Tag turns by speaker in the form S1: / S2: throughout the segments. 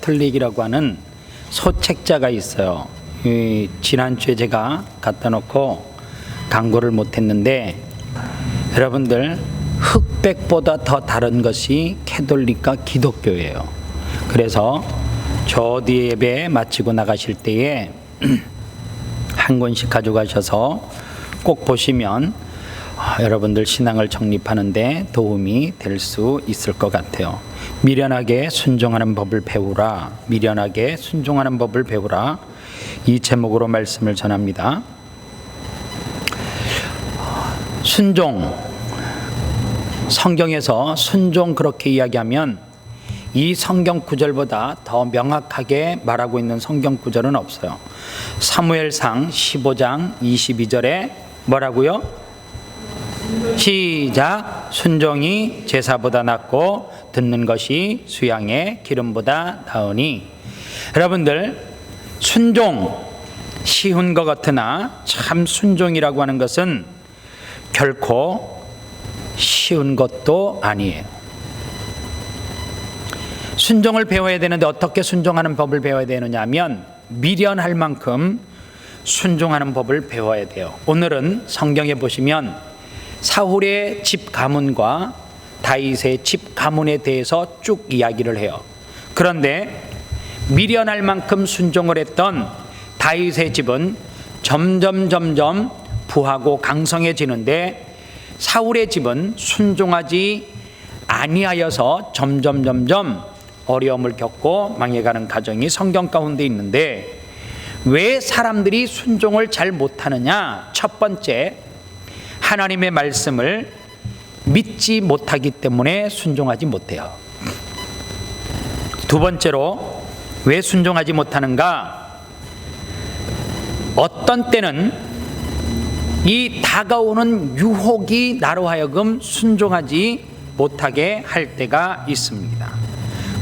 S1: 캐톨릭이라고 하는 소책자가 있어요. 지난주에 제가 갖다 놓고 광고를 못했는데, 여러분들 흑백보다 더 다른 것이 캐톨릭과 기독교예요. 그래서 저 뒤에 예배 마치고 나가실 때에 한 권씩 가져가셔서 꼭 보시면 여러분들 신앙을 정립하는데 도움이 될 수 있을 것 같아요. 미련하게 순종하는 법을 배우라. 미련하게 순종하는 법을 배우라. 이 제목으로 말씀을 전합니다. 순종, 성경에서 순종 그렇게 이야기하면 이 성경 구절보다 더 명확하게 말하고 있는 성경 구절은 없어요. 사무엘상 15장 22절에 뭐라고요? 시작. 순종이 제사보다 낫고 듣는 것이 수양의 기름보다 나으니. 여러분들, 순종 쉬운 것 같으나 참 순종이라고 하는 것은 결코 쉬운 것도 아니에요. 순종을 배워야 되는데 어떻게 순종하는 법을 배워야 되느냐 하면 미련할 만큼 순종하는 법을 배워야 돼요. 오늘은 성경에 보시면 사울의 집 가문과 다윗의 집 가문에 대해서 쭉 이야기를 해요. 그런데 미련할 만큼 순종을 했던 다윗의 집은 점점 부하고 강성해지는데, 사울의 집은 순종하지 아니하여서 점점 어려움을 겪고 망해가는 가정이 성경 가운데 있는데, 왜 사람들이 순종을 잘 못하느냐? 첫 번째, 하나님의 말씀을 믿지 못하기 때문에 순종하지 못해요. 두 번째로, 왜 순종하지 못하는가? 어떤 때는 이 다가오는 유혹이 나로 하여금 순종하지 못하게 할 때가 있습니다.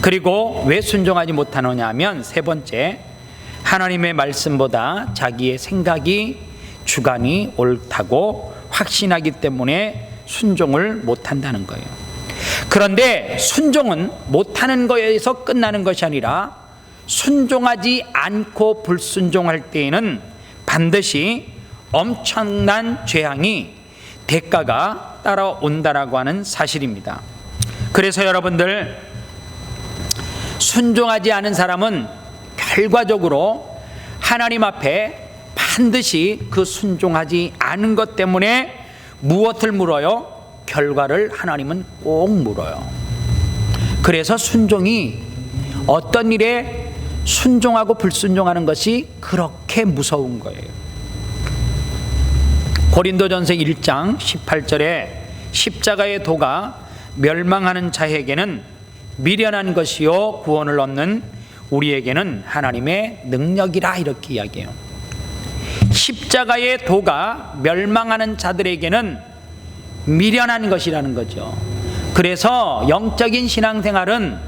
S1: 그리고 왜 순종하지 못하느냐 하면 세 번째, 하나님의 말씀보다 자기의 생각이 주관이 옳다고 확신하기 때문에 순종을 못한다는 거예요. 그런데 순종은 못하는 거에서 끝나는 것이 아니라 순종하지 않고 불순종할 때에는 반드시 엄청난 재앙이, 대가가 따라온다라고 하는 사실입니다. 그래서 여러분들, 순종하지 않은 사람은 결과적으로 하나님 앞에 반드시 그 순종하지 않은 것 때문에 무엇을 물어요? 결과를 하나님은 꼭 물어요. 그래서 순종이, 어떤 일에 순종하고 불순종하는 것이 그렇게 무서운 거예요. 고린도전서 1장 18절에 십자가의 도가 멸망하는 자에게는 미련한 것이요 구원을 얻는 우리에게는 하나님의 능력이라, 이렇게 이야기해요. 십자가의 도가 멸망하는 자들에게는 미련한 것이라는 거죠. 그래서 영적인 신앙생활은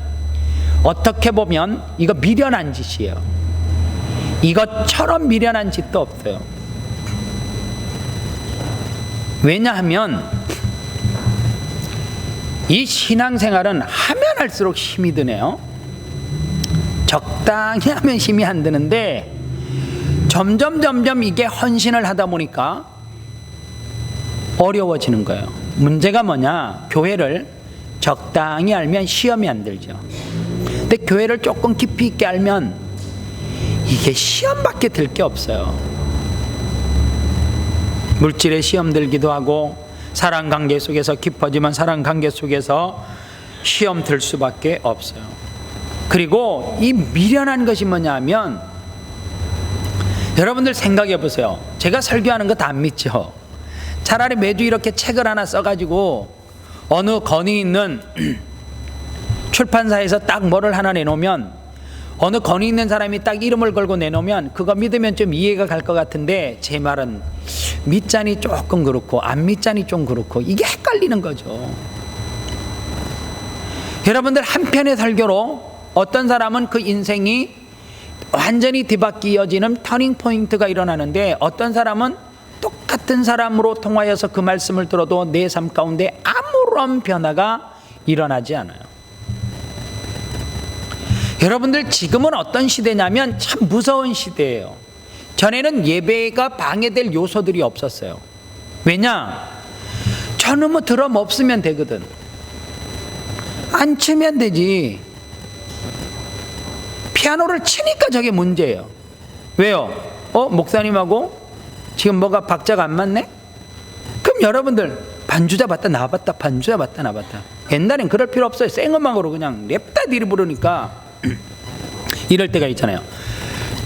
S1: 어떻게 보면 이거 미련한 짓이에요. 이것처럼 미련한 짓도 없어요. 왜냐하면 이 신앙생활은 하면 할수록 힘이 드네요. 적당히 하면 힘이 안 드는데 점점 이게 헌신을 하다 보니까 어려워지는 거예요. 문제가 뭐냐? 교회를 적당히 알면 시험이 안 들죠. 근데 교회를 조금 깊이 있게 알면 이게 시험밖에 들 게 없어요. 물질의 시험 들기도 하고, 사랑관계 속에서 깊어지면 사랑관계 속에서 시험 들 수밖에 없어요. 그리고 이 미련한 것이 뭐냐 하면, 여러분들 생각해 보세요. 제가 설교하는 거 다 안 믿죠? 차라리 매주 이렇게 책을 하나 써가지고 어느 권위 있는 출판사에서 딱 뭐를 하나 내놓으면, 어느 권위 있는 사람이 딱 이름을 걸고 내놓으면 그거 믿으면 좀 이해가 갈 것 같은데, 제 말은 믿자니 조금 그렇고 안 믿자니 좀 그렇고, 이게 헷갈리는 거죠. 여러분들, 한편의 설교로 어떤 사람은 그 인생이 완전히 뒤바뀌어지는 터닝 포인트가 일어나는데, 어떤 사람은 똑같은 사람으로 통하여서 그 말씀을 들어도 내 삶 가운데 아무런 변화가 일어나지 않아요. 여러분들 지금은 어떤 시대냐면 참 무서운 시대예요. 전에는 예배가 방해될 요소들이 없었어요. 왜냐? 저놈의 드럼 없으면 되거든. 안 치면 되지. 피아노를 치니까 저게 문제예요. 왜요? 목사님하고 지금 뭐가 박자가 안 맞네? 그럼 여러분들 반주자 봤다 나봤다 반주자 봤다 나봤다. 옛날엔 그럴 필요 없어요. 생음악으로 그냥 냅다 뒤를 부르니까 이럴 때가 있잖아요.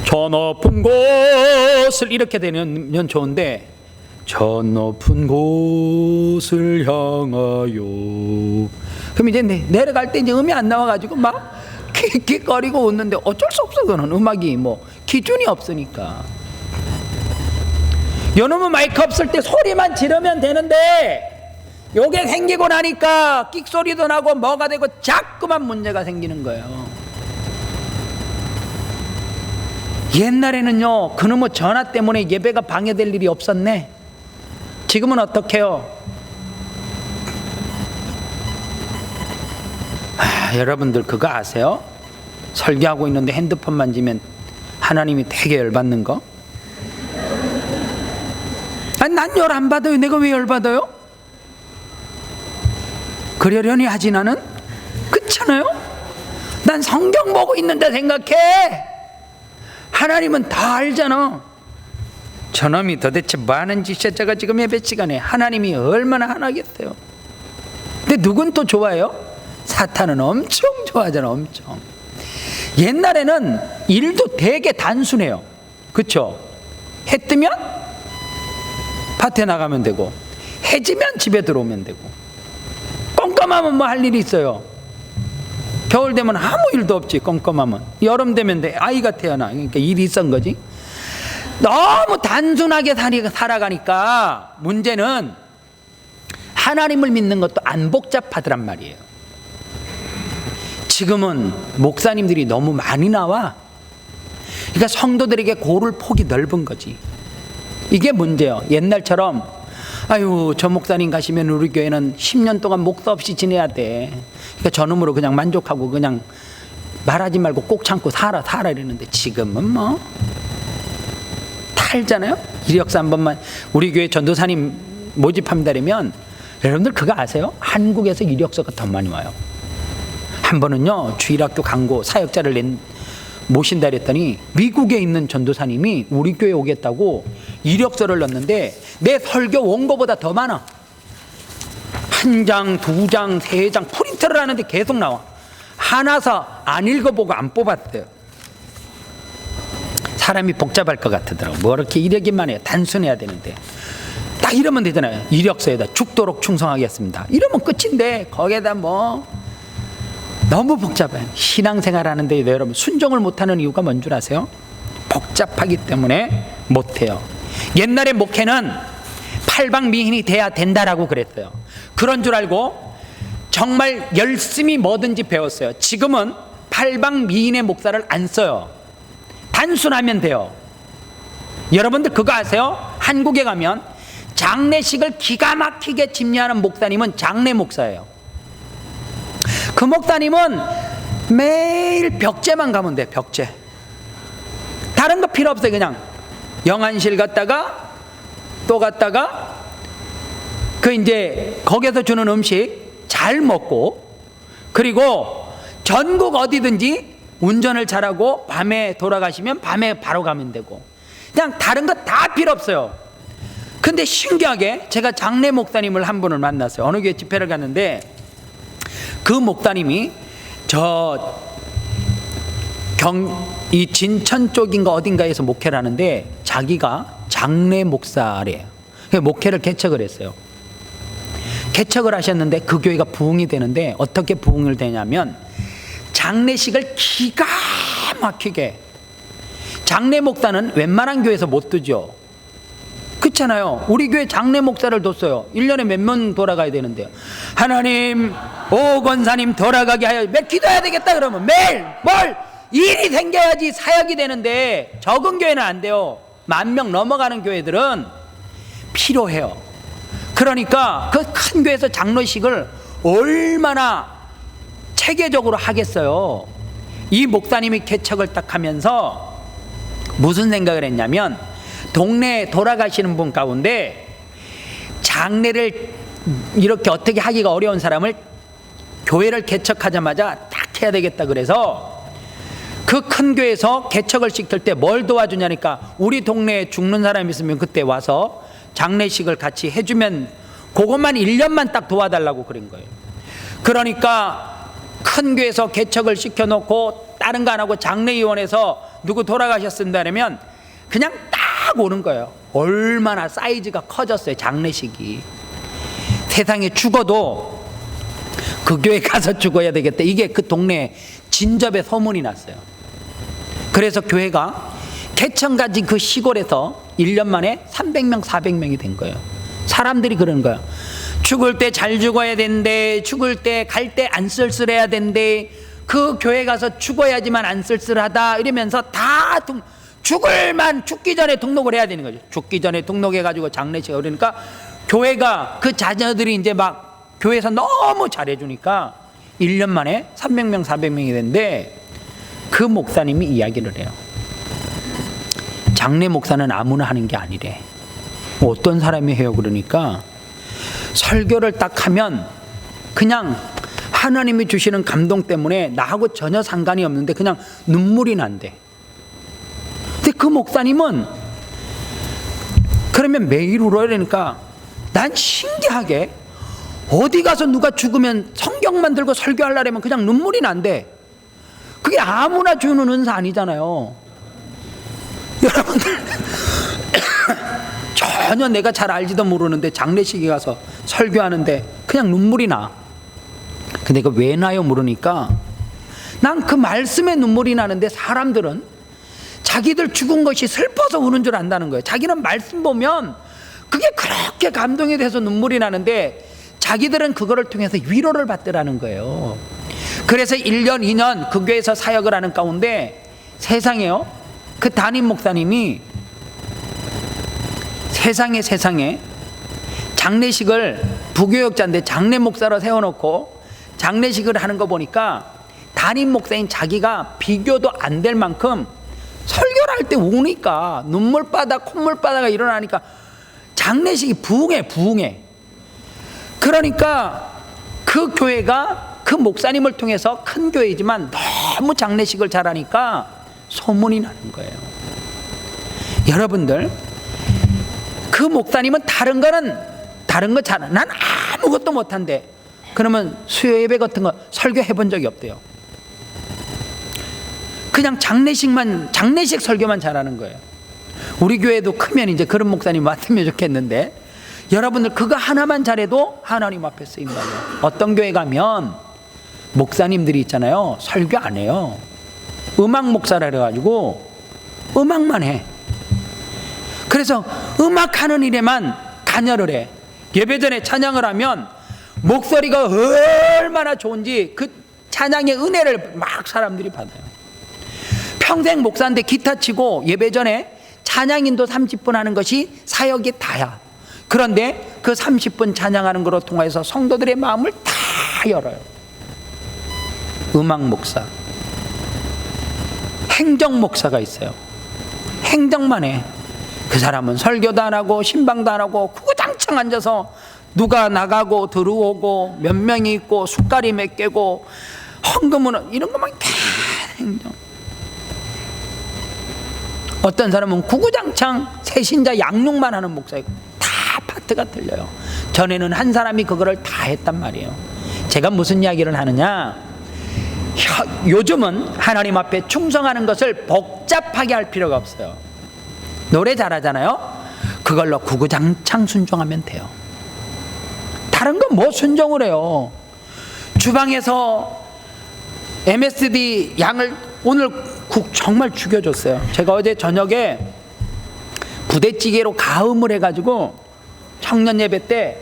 S1: 저 높은 곳을 이렇게 되면 좋은데 저 높은 곳을 향하여, 그럼 이제 내려갈 때 이제 음이 안 나와가지고 막 킥킥거리고 웃는데 어쩔 수 없어. 그거는 음악이 뭐 기준이 없으니까. 요놈은 마이크 없을 때 소리만 지르면 되는데 요게 생기고 나니까 끽소리도 나고 뭐가 되고 자꾸만 문제가 생기는 거예요. 옛날에는요 그놈의 전화 때문에 예배가 방해될 일이 없었네. 지금은 어떡해요? 여러분들 그거 아세요? 설교하고 있는데 핸드폰 만지면 하나님이 되게 열받는 거? 아니 난 열 안 받아요. 내가 왜 열 받아요? 그러려니 하지 나는? 그렇잖아요? 난 성경 보고 있는데 생각해. 하나님은 다 알잖아. 저놈이 도대체 뭐 하는 짓이야. 제가 지금 예배 시간에 하나님이 얼마나 하나겠어요. 근데 누군 또 좋아해요? 사탄은 엄청 좋아하잖아. 엄청. 옛날에는 일도 되게 단순해요. 그쵸? 해 뜨면 밭에 나가면 되고 해 지면 집에 들어오면 되고, 껌껌하면 뭐 할 일이 있어요? 겨울 되면 아무 일도 없지. 껌껌하면 여름 되면 아이가 태어나. 그러니까 일이 있었던 거지. 너무 단순하게 살아가니까 문제는 하나님을 믿는 것도 안 복잡하더란 말이에요. 지금은 목사님들이 너무 많이 나와. 그러니까 성도들에게 고를 폭이 넓은 거지. 이게 문제예요. 옛날처럼 아유 저 목사님 가시면 우리 교회는 10년 동안 목사 없이 지내야 돼. 그러니까 저놈으로 그냥 만족하고 그냥 말하지 말고 꼭 참고 살아 이러는데 지금은 뭐 탈잖아요. 이력서 한 번만 우리 교회 전도사님 모집합니다 그러면 여러분들 그거 아세요? 한국에서 이력서가 더 많이 와요. 한 번은요 주일학교 강고 사역자를 모신다 그랬더니 미국에 있는 전도사님이 우리 교회 오겠다고 이력서를 넣었는데 내 설교 원고보다 더 많아. 1장, 2장, 3장 프린트를 하는데 계속 나와. 하나서 안 읽어보고 안 뽑았대요. 사람이 복잡할 것 같더라고. 뭐 이렇게 이러기만 해요. 단순해야 되는데 딱 이러면 되잖아요. 이력서에다 죽도록 충성하겠습니다 이러면 끝인데 거기에다 뭐 너무 복잡해요. 신앙생활 하는데 여러분 순종을 못하는 이유가 뭔 줄 아세요? 복잡하기 때문에 못해요. 옛날에 목회는 팔방미인이 돼야 된다라고 그랬어요. 그런 줄 알고 정말 열심히 뭐든지 배웠어요. 지금은 팔방미인의 목사를 안 써요. 단순하면 돼요. 여러분들 그거 아세요? 한국에 가면 장례식을 기가 막히게 집례하는 목사님은 장례 목사예요. 그 목사님은 매일 벽제만 가면 돼. 벽제. 다른 거 필요 없어요. 그냥 영안실 갔다가 또 갔다가 그 이제 거기서 주는 음식 잘 먹고, 그리고 전국 어디든지 운전을 잘하고 밤에 돌아가시면 밤에 바로 가면 되고, 그냥 다른 거 다 필요 없어요. 근데 신기하게 제가 장례 목사님을 한 분을 만났어요. 어느 교회 집회를 갔는데 그 목사님이 이 진천 쪽인가 어딘가에서 목회를 하는데 자기가 장례 목사래요. 목회를 개척을 했어요. 개척을 하셨는데 그 교회가 부흥이 되는데 어떻게 부흥을 되냐면 장례식을 기가 막히게, 장례 목사는 웬만한 교회에서 못 두죠. 그렇잖아요. 우리 교회 장례 목사를 뒀어요. 1년에 몇 명 돌아가야 되는데요. 하나님 오 권사님 돌아가게 하여 기도해야 되겠다 그러면 매일 뭘 일이 생겨야지 사역이 되는데 적은 교회는 안 돼요. 10,000명 넘어가는 교회들은 필요해요. 그러니까 그 큰 교회에서 장로식을 얼마나 체계적으로 하겠어요. 이 목사님이 개척을 딱 하면서 무슨 생각을 했냐면, 동네에 돌아가시는 분 가운데 장례를 이렇게 어떻게 하기가 어려운 사람을 교회를 개척하자마자 딱 해야 되겠다 그래서 그 큰 교회에서 개척을 시킬 때 뭘 도와주냐니까, 우리 동네에 죽는 사람이 있으면 그때 와서 장례식을 같이 해주면 그것만 1년만 딱 도와달라고 그런 거예요. 그러니까 큰 교회에서 개척을 시켜놓고 다른 거 안 하고 장례위원회에서 누구 돌아가셨습니다 그러면 그냥 딱 오는 거예요. 얼마나 사이즈가 커졌어요, 장례식이. 세상에 죽어도 그 교회 가서 죽어야 되겠다, 이게 그 동네에 진접에 소문이 났어요. 그래서 교회가 개천 가진 그 시골에서 1년 만에 300명 400명이 된 거예요. 사람들이 그러는 거예요. 죽을 때 잘 죽어야 된대, 죽을 때 갈 때 안 쓸쓸해야 된대, 그 교회 가서 죽어야지만 안 쓸쓸하다, 이러면서 다 죽기 전에 등록을 해야 되는 거죠. 죽기 전에 등록해가지고 장례식. 그러니까 교회가 그 자녀들이 이제 막 교회에서 너무 잘해주니까 1년 만에 300명 400명이 됐는데, 그 목사님이 이야기를 해요. 장례 목사는 아무나 하는 게 아니래. 어떤 사람이 해요? 그러니까 설교를 딱 하면 그냥 하나님이 주시는 감동 때문에 나하고 전혀 상관이 없는데 그냥 눈물이 난대. 근데 그 목사님은 그러면 매일 울어야 되니까, 난 신기하게 어디 가서 누가 죽으면 성경만 들고 설교하려면 그냥 눈물이 난대. 그게 아무나 주는 은사 아니잖아요. 여러분들 전혀 내가 잘 알지도 모르는데 장례식에 가서 설교하는데 그냥 눈물이 나. 근데 그 왜 나요? 물으니까 난 그 말씀에 눈물이 나는데 사람들은 자기들 죽은 것이 슬퍼서 우는 줄 안다는 거예요. 자기는 말씀 보면 그게 그렇게 감동이 돼서 눈물이 나는데 자기들은 그거를 통해서 위로를 받더라는 거예요. 그래서 1년 2년 그 교회에서 사역을 하는 가운데 세상에요, 그 담임 목사님이 세상에 장례식을, 부교역자인데 장례 목사로 세워놓고 장례식을 하는 거 보니까 담임 목사인 자기가 비교도 안 될 만큼 설교를 할 때 우니까 눈물바다 콧물바다가 일어나니까 장례식이 부흥해. 그러니까 그 교회가 그 목사님을 통해서 큰 교회이지만 너무 장례식을 잘하니까 소문이 나는 거예요. 여러분들, 그 목사님은 다른 거 잘해. 난 아무것도 못한대. 그러면 수요 예배 같은 거 설교해 본 적이 없대요. 그냥 장례식 설교만 잘하는 거예요. 우리 교회도 크면 이제 그런 목사님 왔으면 좋겠는데, 여러분들 그거 하나만 잘해도 하나님 앞에 쓰임받아요. 어떤 교회 가면 목사님들이 있잖아요, 설교 안 해요. 음악 목사라 그래가지고 음악만 해. 그래서 음악하는 일에만 관여를 해. 예배 전에 찬양을 하면 목소리가 얼마나 좋은지 그 찬양의 은혜를 막 사람들이 받아요. 평생 목사인데 기타 치고 예배 전에 찬양인도 30분 하는 것이 사역이 다야. 그런데 그 30분 찬양하는 것으로 통해서 성도들의 마음을 다 열어요. 음악 목사. 행정 목사가 있어요. 행정만 해. 그 사람은 설교도 안 하고 신방도 안 하고 구구장창 앉아서 누가 나가고 들어오고 몇 명이 있고 숟갈이 몇 개고 헌금은 이런 것만 다 행정. 어떤 사람은 구구장창 새신자 양육만 하는 목사이고 다 파트가 틀려요. 전에는 한 사람이 그거를 다 했단 말이에요. 제가 무슨 이야기를 하느냐, 요즘은 하나님 앞에 충성하는 것을 복잡하게 할 필요가 없어요. 노래 잘하잖아요. 그걸로 구구장창 순종하면 돼요. 다른 건 뭐 순종을 해요. 주방에서 MSD 양을 오늘 국 정말 죽여줬어요. 제가 어제 저녁에 부대찌개로 가음을 해가지고 청년 예배 때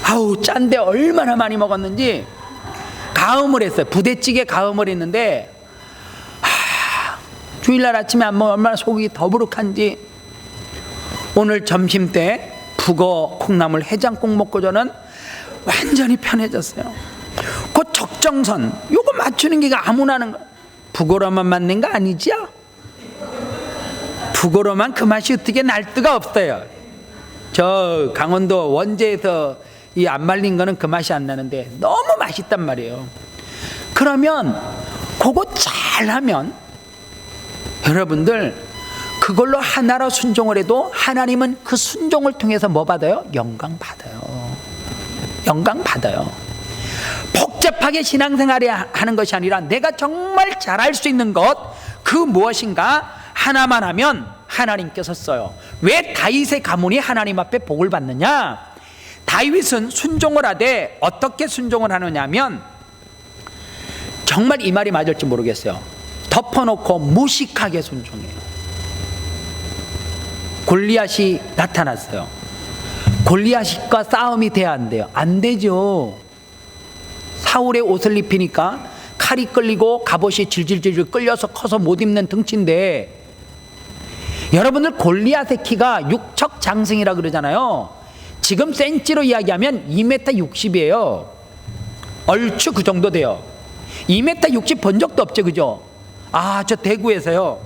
S1: 아우 짠데 얼마나 많이 먹었는지 가음을 했어요. 부대찌개 가음을 했는데 주일날 아침에 안 먹으면 얼마나 속이 더부룩한지. 오늘 점심 때 북어 콩나물 해장국 먹고 저는 완전히 편해졌어요. 그 그 적정선 요거 맞추는 게 아무나 하는 거. 북어로만 맞는 거 아니죠? 북어로만 그 맛이 어떻게 날 수가 없어요. 저 강원도 원제에서 이 안 말린 거는 그 맛이 안 나는데 너무 맛있단 말이에요. 그러면 그거 잘하면 여러분들 그걸로 하나로 순종을 해도 하나님은 그 순종을 통해서 뭐 받아요? 영광 받아요. 영광 받아요. 복잡하게 신앙생활을 하는 것이 아니라 내가 정말 잘할 수 있는 것, 그 무엇인가 하나만 하면 하나님께서 써요. 왜 다윗의 가문이 하나님 앞에 복을 받느냐? 다윗은 순종을 하되 어떻게 순종을 하느냐 하면, 정말 이 말이 맞을지 모르겠어요. 덮어놓고 무식하게 순종해요. 골리앗이 나타났어요. 골리앗과 싸움이 돼야 안 돼요? 안 되죠. 사울의 옷을 입히니까 칼이 끌리고 갑옷이 질질질 끌려서 커서 못 입는 등치인데, 여러분들 골리앗의 키가 육척 장승이라 그러잖아요. 지금 센치로 이야기하면 2m 60이에요 얼추 그 정도 돼요. 2m 60 본 적도 없죠, 그죠? 아, 저 대구에서요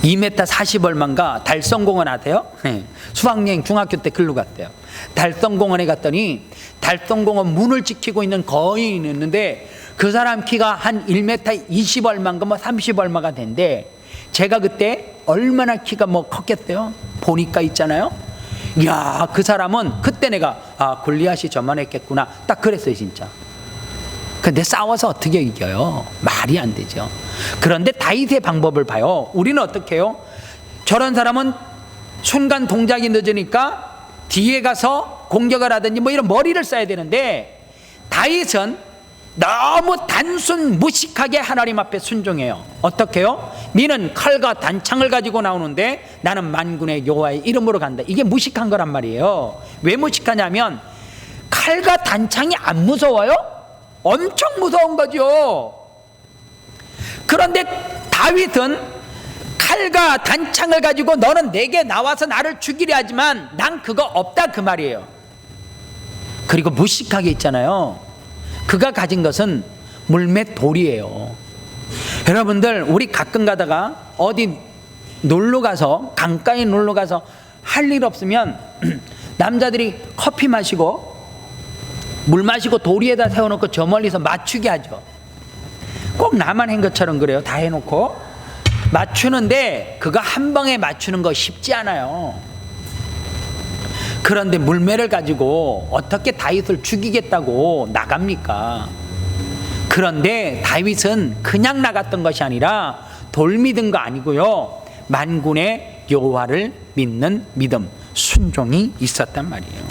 S1: 2m 40 얼마인가 달성공원 아세요? 네. 수학여행 중학교 때 글로 갔대요. 달성공원에 갔더니 달성공원 문을 지키고 있는 거인이 있는데 그 사람 키가 한 1m 20 얼마인가 뭐 30 얼마가 된대. 제가 그때 얼마나 키가 뭐 컸겠어요? 보니까 있잖아요. 이야, 그 사람은 그때 내가 골리앗이 저만했겠구나 딱 그랬어요 진짜. 근데 싸워서 어떻게 이겨요? 말이 안 되죠. 그런데 다윗의 방법을 봐요. 우리는 어떻게 해요? 저런 사람은 순간 동작이 늦으니까 뒤에 가서 공격을 하든지 뭐 이런 머리를 써야 되는데, 다윗은 너무 단순 무식하게 하나님 앞에 순종해요. 어떻게 해요? 니는 칼과 단창을 가지고 나오는데 나는 만군의 여호와의 이름으로 간다. 이게 무식한 거란 말이에요. 왜 무식하냐면 칼과 단창이 안 무서워요? 엄청 무서운 거죠. 그런데 다윗은 칼과 단창을 가지고 너는 내게 나와서 나를 죽이려 하지만 난 그거 없다 그 말이에요. 그리고 무식하게 있잖아요. 그가 가진 것은 물맷 돌이에요. 여러분들, 우리 가끔 가다가 어디 놀러 가서, 강가에 놀러 가서 할 일 없으면 남자들이 커피 마시고 물 마시고 도리에다 세워놓고 저 멀리서 맞추게 하죠. 꼭 나만 한 것처럼 그래요. 다 해놓고 맞추는데 그거 한 방에 맞추는 거 쉽지 않아요. 그런데 물매를 가지고 어떻게 다윗을 죽이겠다고 나갑니까? 그런데 다윗은 그냥 나갔던 것이 아니라 돌 믿은 거 아니고요, 만군의 여호와를 믿는 믿음, 순종이 있었단 말이에요.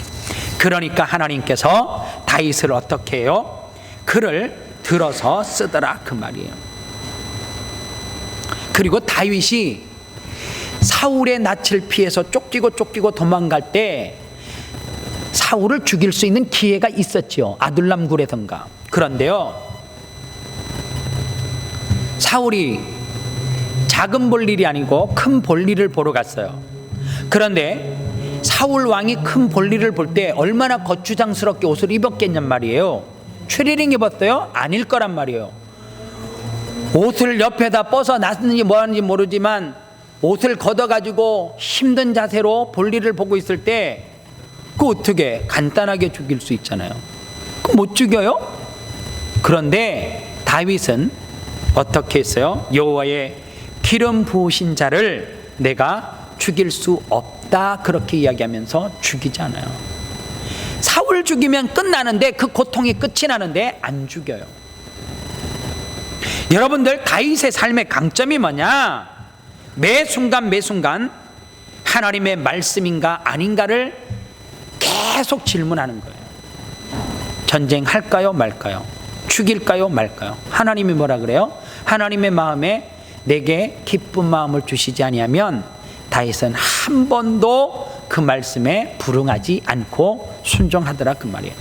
S1: 그러니까 하나님께서 다윗을 어떻게 해요? 그를 들어서 쓰더라 그 말이에요. 그리고 다윗이 사울의 낯을 피해서 쫓기고 도망갈 때 사울을 죽일 수 있는 기회가 있었죠. 아둘람 굴에선가. 그런데요, 사울이 작은 볼일이 아니고 큰 볼일을 보러 갔어요. 그런데 사울 왕이 큰 볼일을 볼 때 얼마나 거추장스럽게 옷을 입었겠냔 말이에요. 추리닝 입었어요? 아닐 거란 말이에요. 옷을 옆에다 뻗어 놨는지 뭐하는지 모르지만 옷을 걷어가지고 힘든 자세로 볼일을 보고 있을 때 그 어떻게 간단하게 죽일 수 있잖아요. 그 못 죽여요? 그런데 다윗은 어떻게 했어요? 여호와의 기름 부으신 자를 내가 죽일 수 없다 그렇게 이야기하면서 죽이지 않아요. 사울 죽이면 끝나는데, 그 고통이 끝이 나는데 안 죽여요. 여러분들, 다윗의 삶의 강점이 뭐냐? 매 순간 하나님의 말씀인가 아닌가를 계속 질문하는 거예요. 전쟁할까요 말까요? 죽일까요 말까요? 하나님이 뭐라 그래요? 하나님의 마음에 내게 기쁜 마음을 주시지 아니하면 다윗은 한 번도 그 말씀에 불응하지 않고 순종하더라 그 말이에요.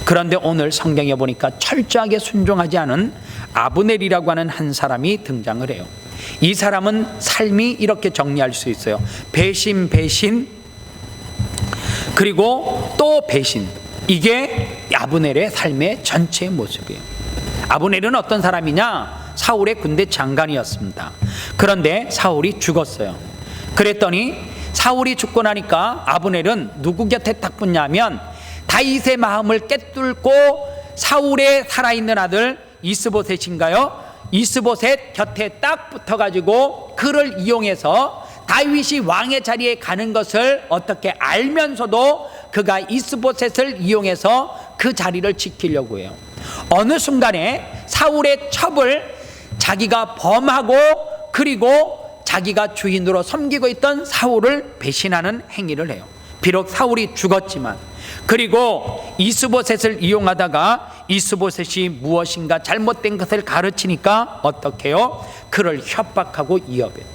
S1: 그런데 오늘 성경에 보니까 철저하게 순종하지 않은 아브넬이라고 하는 한 사람이 등장을 해요. 이 사람은 삶이 이렇게 정리할 수 있어요. 배신, 그리고 또 배신. 이게 아브넬의 삶의 전체 모습이에요. 아브넬은 어떤 사람이냐? 사울의 군대 장관이었습니다. 그런데 사울이 죽었어요. 그랬더니 사울이 죽고 나니까 아브넬은 누구 곁에 딱 붙냐면 다윗의 마음을 꿰뚫고 사울의 살아있는 아들 이스보셋인가요? 이스보셋 곁에 딱 붙어가지고 그를 이용해서 다윗이 왕의 자리에 가는 것을 어떻게 알면서도 그가 이스보셋을 이용해서 그 자리를 지키려고 해요. 어느 순간에 사울의 첩을 자기가 범하고 그리고 자기가 주인으로 섬기고 있던 사울을 배신하는 행위를 해요. 비록 사울이 죽었지만. 그리고 이스보셋을 이용하다가 이스보셋이 무엇인가 잘못된 것을 가르치니까 어떻게 해요? 그를 협박하고 위협해요.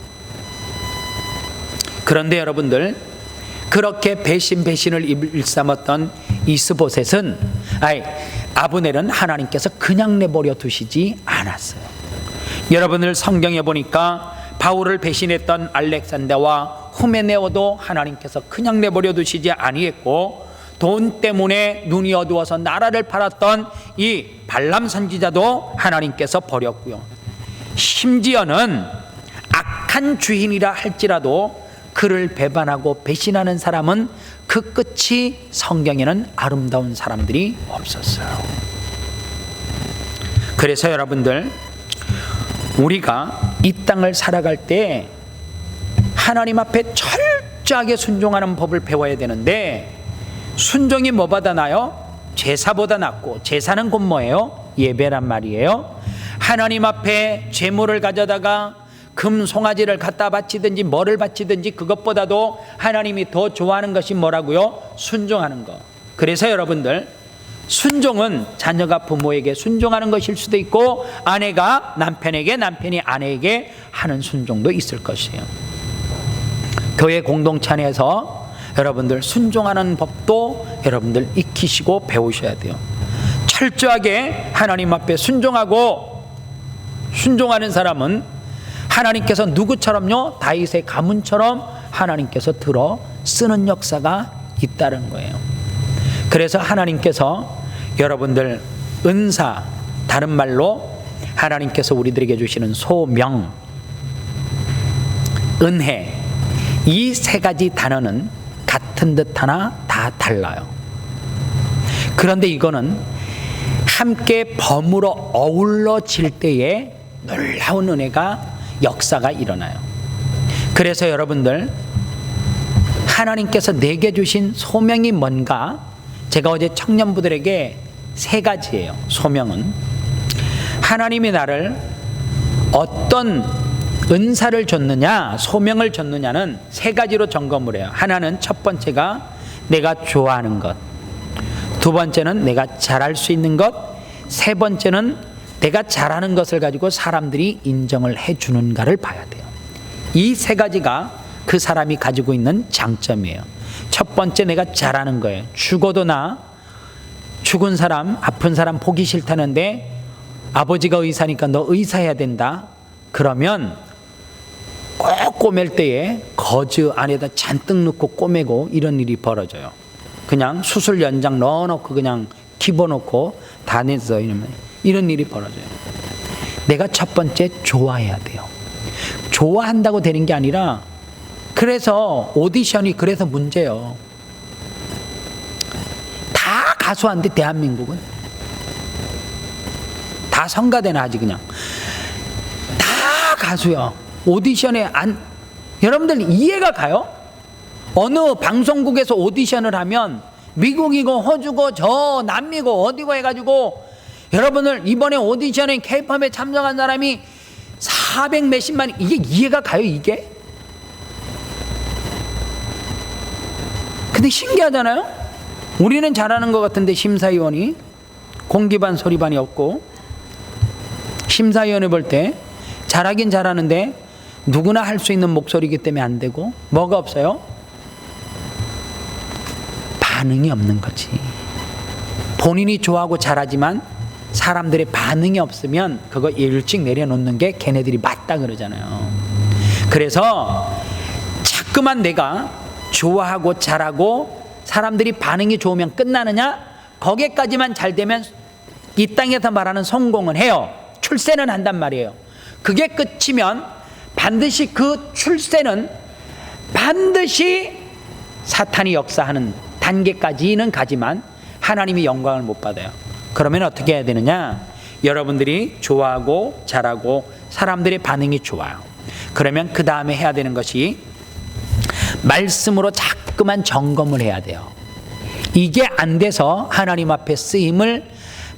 S1: 그런데 여러분들, 그렇게 배신을 일삼았던 이스보셋은 아브넬은 하나님께서 그냥 내버려 두시지 않았어요. 여러분들 성경에 보니까 바울을 배신했던 알렉산더와 후메네오도 하나님께서 그냥 내버려 두시지 아니했고, 돈 때문에 눈이 어두워서 나라를 팔았던 이 발람 선지자도 하나님께서 버렸고요. 심지어는 악한 주인이라 할지라도 그를 배반하고 배신하는 사람은 그 끝이 성경에는 아름다운 사람들이 없었어요. 그래서 여러분들, 우리가 이 땅을 살아갈 때 하나님 앞에 철저하게 순종하는 법을 배워야 되는데, 순종이 뭐보다 나요? 제사보다 낫고, 제사는 곧 뭐예요? 예배란 말이에요. 하나님 앞에 제물을 가져다가 금 송아지를 갖다 바치든지 뭐를 바치든지 그것보다도 하나님이 더 좋아하는 것이 뭐라고요? 순종하는 것. 그래서 여러분들, 순종은 자녀가 부모에게 순종하는 것일 수도 있고, 아내가 남편에게, 남편이 아내에게 하는 순종도 있을 것이에요. 교회 공동체 안에서 여러분들 순종하는 법도 여러분들 익히시고 배우셔야 돼요. 철저하게 하나님 앞에 순종하는 사람은 하나님께서 누구처럼요? 다윗의 가문처럼 하나님께서 들어 쓰는 역사가 있다는 거예요. 그래서 하나님께서 여러분들 은사, 다른 말로 하나님께서 우리들에게 주시는 소명, 은혜, 이 세 가지 단어는 같은 듯 하나 다 달라요. 그런데 이거는 함께 버무러 어울러질 때에 놀라운 은혜가, 역사가 일어나요. 그래서 여러분들, 하나님께서 내게 주신 소명이 뭔가, 제가 어제 청년부들에게 세 가지예요. 소명은 하나님이 나를 어떤 은사를 줬느냐, 소명을 줬느냐는 세 가지로 점검을 해요. 하나는, 첫 번째가 내가 좋아하는 것, 두 번째는 내가 잘할 수 있는 것, 세 번째는 내가 잘하는 것을 가지고 사람들이 인정을 해주는가를 봐야 돼요. 이 세 가지가 그 사람이 가지고 있는 장점이에요. 첫 번째, 내가 잘하는 거예요. 죽어도 죽은 사람, 아픈 사람 보기 싫다는데 아버지가 의사니까 너 의사해야 된다. 그러면 꼭 꼬맬 때에 거즈 안에다 잔뜩 넣고 꼬매고 이런 일이 벌어져요. 그냥 수술 연장 넣어놓고 그냥 집어넣고 다 내서 이런 일이 벌어져요. 내가 첫 번째 좋아해야 돼요. 좋아한다고 되는 게 아니라, 그래서 오디션이 그래서 문제예요. 다 가수한데 대한민국은 다 성가대나 하지. 그냥 다 가수요. 오디션에 여러분들 이해가 가요? 어느 방송국에서 오디션을 하면 미국이고 호주고 저 남미고 어디고 해가지고, 여러분들 이번에 오디션에 K-팝에 참석한 사람이 400 몇십만, 이게 이해가 가요? 이게? 근데 신기하잖아요? 우리는 잘하는 것 같은데 심사위원이 공기반 소리반이 없고, 심사위원을 볼 때 잘하긴 잘하는데 누구나 할 수 있는 목소리이기 때문에 안 되고, 뭐가 없어요? 반응이 없는 거지. 본인이 좋아하고 잘하지만 사람들의 반응이 없으면 그거 일찍 내려놓는 게 걔네들이 맞다 그러잖아요. 그래서 자꾸만 내가 좋아하고 잘하고 사람들이 반응이 좋으면 끝나느냐? 거기까지만 잘 되면 이 땅에서 말하는 성공은 해요. 출세는 한단 말이에요. 그게 끝이면 반드시 그 출세는 반드시 사탄이 역사하는 단계까지는 가지만 하나님이 영광을 못 받아요. 그러면 어떻게 해야 되느냐? 여러분들이 좋아하고 잘하고 사람들의 반응이 좋아요. 그러면 그 다음에 해야 되는 것이 말씀으로 자꾸만 점검을 해야 돼요. 이게 안 돼서 하나님 앞에 쓰임을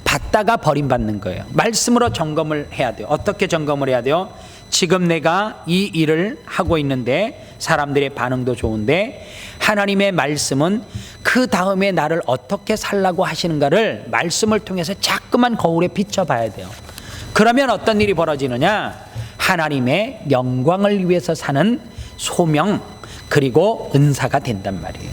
S1: 받다가 버림받는 거예요. 말씀으로 점검을 해야 돼요. 어떻게 점검을 해야 돼요? 지금 내가 이 일을 하고 있는데 사람들의 반응도 좋은데 하나님의 말씀은 그 다음에 나를 어떻게 살라고 하시는가를 말씀을 통해서 자꾸만 거울에 비춰봐야 돼요. 그러면 어떤 일이 벌어지느냐? 하나님의 영광을 위해서 사는 소명 그리고 은사가 된단 말이에요.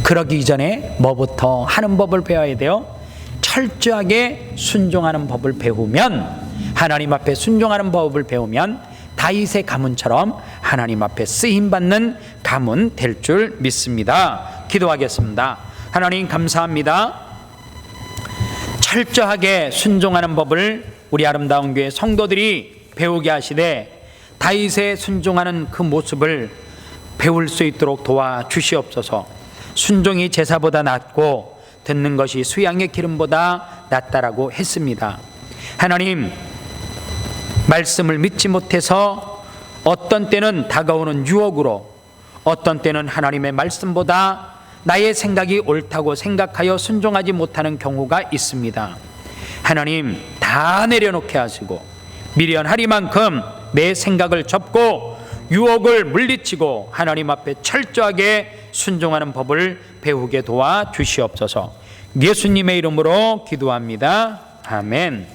S1: 그러기 이전에 뭐부터 하는 법을 배워야 돼요? 철저하게 순종하는 법을 배우면, 하나님 앞에 순종하는 법을 배우면 다윗의 가문처럼 하나님 앞에 쓰임받는 가문 될 줄 믿습니다. 기도하겠습니다. 하나님 감사합니다. 철저하게 순종하는 법을 우리 아름다운 교회 성도들이 배우게 하시되 다윗의 순종하는 그 모습을 배울 수 있도록 도와주시옵소서. 순종이 제사보다 낫고 듣는 것이 수양의 기름보다 낫다라고 했습니다. 하나님, 말씀을 믿지 못해서 어떤 때는 다가오는 유혹으로, 어떤 때는 하나님의 말씀보다 나의 생각이 옳다고 생각하여 순종하지 못하는 경우가 있습니다. 하나님, 다 내려놓게 하시고 미련하리만큼 내 생각을 접고 유혹을 물리치고 하나님 앞에 철저하게 순종하는 법을 배우게 도와주시옵소서. 예수님의 이름으로 기도합니다. 아멘.